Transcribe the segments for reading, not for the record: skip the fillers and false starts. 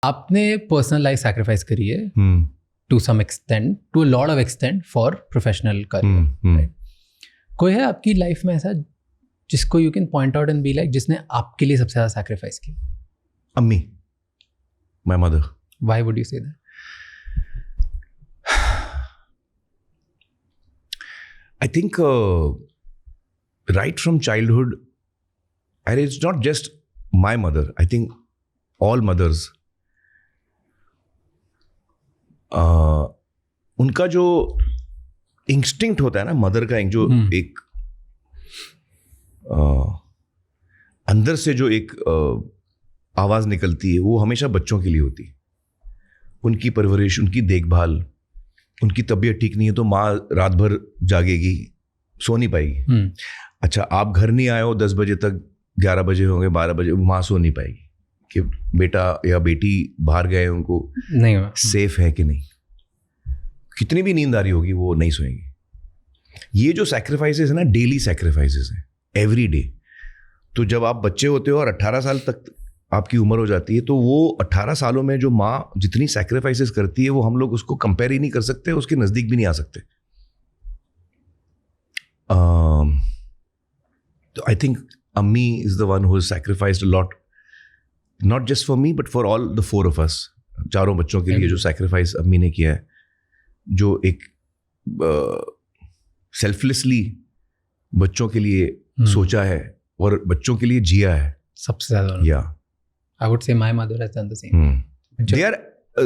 आपने personal life sacrifice करी है to some extent, to a lot of extent for professional career. कोई है आपकी लाइफ में ऐसा जिसको you can point out and be like जिसने आपके लिए सबसे ज़्यादा सैक्रिफाइस किया? अम्मी, my mother. Why would you say that? I think right from childhood, and it's not just my mother, I think all mothers, उनका जो इंस्टिंक्ट होता है ना मदर का, एक जो एक अंदर से जो एक आवाज़ निकलती है, वो हमेशा बच्चों के लिए होती है। उनकी परवरिश, उनकी देखभाल, उनकी तबीयत ठीक नहीं है तो माँ रात भर जागेगी, सो नहीं पाएगी। अच्छा, आप घर नहीं आए हो 10 बजे तक, 11 बजे होंगे, 12 बजे, माँ सो नहीं पाएगी कि बेटा या बेटी बाहर गए, उनको नहीं सेफ है कि नहीं। कितनी भी नींद आ रही होगी वो नहीं सोएंगी। ये जो सैक्रिफाइसेस है ना, डेली सैक्रिफाइसेस हैं, एवरी डे। तो जब आप बच्चे होते हो और 18 साल तक आपकी उम्र हो जाती है, तो वो 18 सालों में जो माँ जितनी सैक्रिफाइसेस करती है, वो हम लोग उसको कंपेयर ही नहीं कर सकते, उसके नज़दीक भी नहीं आ सकते। तो आई थिंक अम्मी is the one who has sacrificed a lot, not just for me but for all the 4 of us, चारों बच्चों के लिए जो सैक्रिफाइस अम्मी ने किया है, जो एक सेल्फलेसली बच्चों के लिए सोचा है और बच्चों के लिए जिया है सबसे ज़्यादा। या I would say my mother has done the same. They are,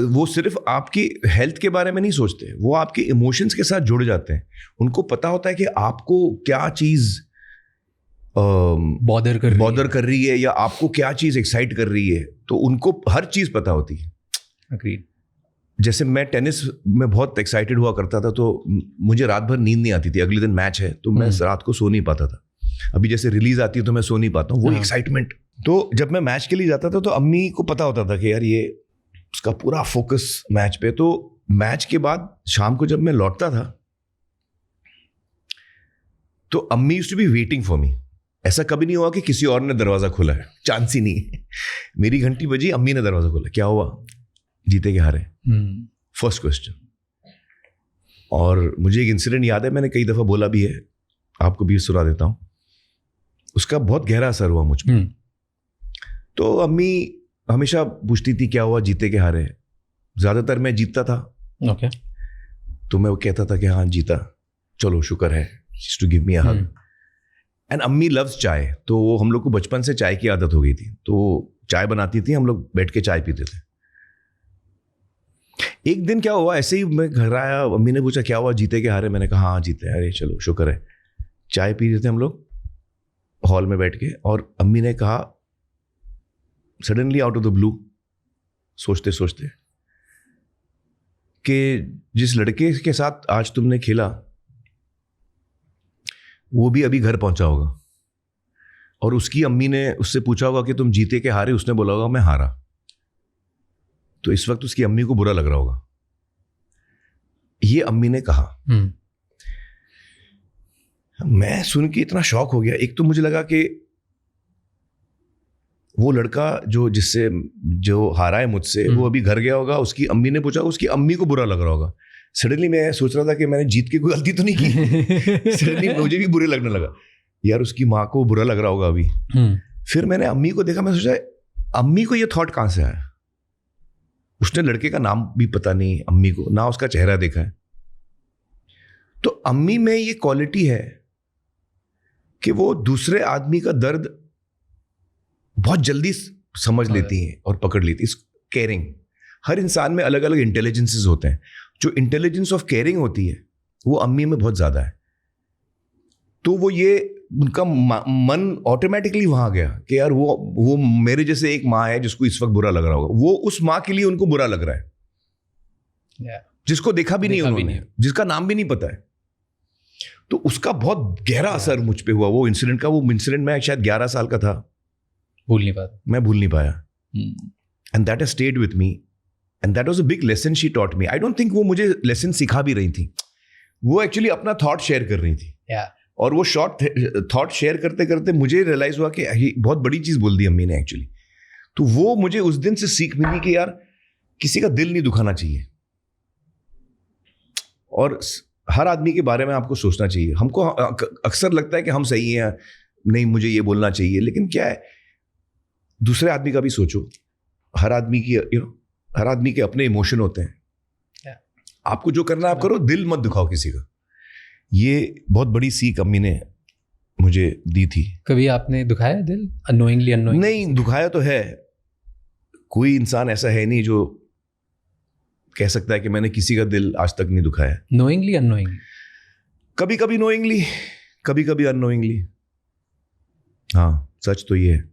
वो सिर्फ आपकी हेल्थ के बारे में नहीं सोचते, वो आपके इमोशंस के साथ जुड़ जाते हैं। उनको पता होता है कि आपको क्या चीज़ बॉदर कर रही है या आपको क्या चीज़ एक्साइट कर रही है, तो उनको हर चीज़ पता होती है। Agreed. जैसे मैं टेनिस में बहुत एक्साइटेड हुआ करता था, तो मुझे रात भर नींद नहीं आती थी। अगले दिन मैच है तो मैं रात को सो नहीं पाता था। अभी जैसे रिलीज आती है तो मैं सो नहीं पाता हूँ, वो एक्साइटमेंट। तो जब मैं मैच के लिए जाता था तो अम्मी को पता होता था कि यार ये उसका पूरा फोकस मैच पे। तो मैच के बाद शाम को जब मैं लौटता था तो अम्मी used to be waiting for me. ऐसा कभी नहीं हुआ कि किसी और ने दरवाजा खोला है, चांस ही नहीं है। मेरी घंटी बजी, अम्मी ने दरवाजा खोला, क्या हुआ, जीते के हारे, फर्स्ट क्वेश्चन। और मुझे एक इंसिडेंट याद है, मैंने कई दफ़ा बोला भी है, आपको भी सुना देता हूँ। उसका बहुत गहरा असर हुआ मुझ पर। तो अम्मी हमेशा पूछती थी क्या हुआ, जीते के हारे। ज़्यादातर मैं जीतता था। Okay. तो मैं वो कहता था कि हाँ जीता, चलो शुक्र है, to give me a hug. And अम्मी लव्स चाय, तो वो हम लोग को बचपन से चाय की आदत हो गई थी, तो चाय बनाती थी, हम लोग बैठ के चाय पीते थे। एक दिन क्या हुआ, ऐसे ही मैं घर आया, अम्मी ने पूछा क्या हुआ, जीते के हारे। मैंने कहा हाँ जीते, अरे चलो शुक्र है। चाय पी रहे थे हम लोग हॉल में बैठ के, और अम्मी ने कहा suddenly out of the blue, सोचते सोचते, कि जिस लड़के के साथ आज तुमने खेला वो भी अभी घर पहुंचा होगा, और उसकी अम्मी ने उससे पूछा होगा कि तुम जीते के हारे, उसने बोला होगा मैं हारा। तो इस वक्त उसकी अम्मी को बुरा लग रहा होगा। ये अम्मी ने कहा। मैं सुन के इतना शॉक हो गया। एक तो मुझे लगा कि वो लड़का जो हारा है मुझसे, वो अभी घर गया होगा, उसकी अम्मी ने पूछा, उसकी अम्मी को बुरा लग रहा होगा। सडनली मैं सोच रहा था कि मैंने जीत के कोई गलती तो नहीं की। सडनली मुझे भी बुरे लगने लगा, यार उसकी माँ को बुरा लग रहा होगा अभी। फिर मैंने अम्मी को देखा, मैं सोचा अम्मी को ये थॉट कहाँ से आया। उसने लड़के का नाम भी पता नहीं अम्मी को, ना उसका चेहरा देखा है। तो अम्मी में ये क्वालिटी है कि वो दूसरे आदमी का दर्द बहुत जल्दी समझ लेती हैं और पकड़ लेती है। केयरिंग, हर इंसान में अलग अलग इंटेलिजेंसेस होते हैं। जो इंटेलिजेंस ऑफ केयरिंग होती है वो अम्मी में बहुत ज़्यादा है। तो वो ये उनका मन ऑटोमेटिकली वहाँ गया कि यार वो मेरे जैसे एक माँ है जिसको इस वक्त बुरा लग रहा होगा, वो उस माँ के लिए उनको बुरा लग रहा है, जिसको देखा भी नहीं उन्होंने, जिसका नाम भी नहीं पता है। तो उसका बहुत गहरा असर मुझ पे हुआ वो इंसिडेंट का। वो इंसिडेंट मैं शायद 11 साल का था, मैं भूल नहीं पाया। And that has stayed with me and that was a big lesson she taught me. I don't think वो मुझे लेसन सिखा भी रही थी, वो एक्चुअली अपना थॉट शेयर कर रही थी। और वो शॉर्ट थॉट शेयर करते करते मुझे रियलाइज हुआ कि बहुत बड़ी चीज़ बोल दी अम्मी ने एक्चुअली। तो वो मुझे उस दिन से सीख मिली कि यार किसी का दिल नहीं दुखाना चाहिए, और हर आदमी के बारे में आपको सोचना चाहिए। हमको अक्सर लगता है कि हम सही हैं, नहीं मुझे ये बोलना चाहिए, लेकिन क्या है, दूसरे आदमी का भी सोचो। हर आदमी की हर आदमी के अपने इमोशन होते हैं। आपको जो करना है आप करो, दिल मत दुखाओ किसी का। ये बहुत बड़ी सीख अम्मी ने मुझे दी थी। कभी आपने दुखाया दिल अननोइंगली? नहीं, दुखाया तो है। कोई इंसान ऐसा है नहीं जो कह सकता है कि मैंने किसी का दिल आज तक नहीं दुखाया। Knowingly unknowingly? कभी कभी नोइंगली, कभी कभी अननोइंगली। हाँ, सच तो ये है।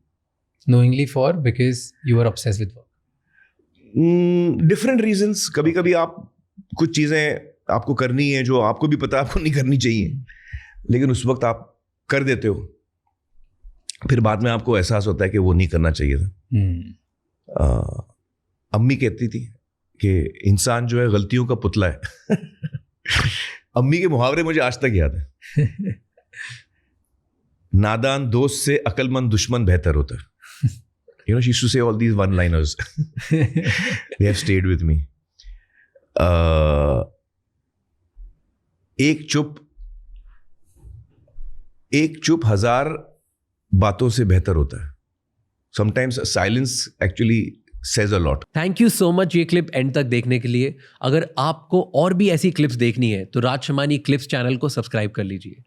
Knowingly for because you are obsessed with work? Different reasons. कभी कभी आप कुछ चीजें आपको करनी है जो आपको भी पता है आपको नहीं करनी चाहिए, लेकिन उस वक्त आप कर देते हो, फिर बाद में आपको एहसास होता है कि वो नहीं करना चाहिए था। अम्मी कहती थी कि इंसान जो है गलतियों का पुतला है। अम्मी के मुहावरे मुझे आज तक याद है। नादान दोस्त से अक्लमंद दुश्मन बेहतर होता है। You know, she used to say all these one-liners. They have stayed with me. एक चुप 1000 बातों से बेहतर होता है। Sometimes silence actually says a lot. Thank you so much ये क्लिप एंड तक देखने के लिए। अगर आपको और भी ऐसी क्लिप्स देखनी है तो राज शमानी क्लिप्स चैनल को सब्सक्राइब कर लीजिए।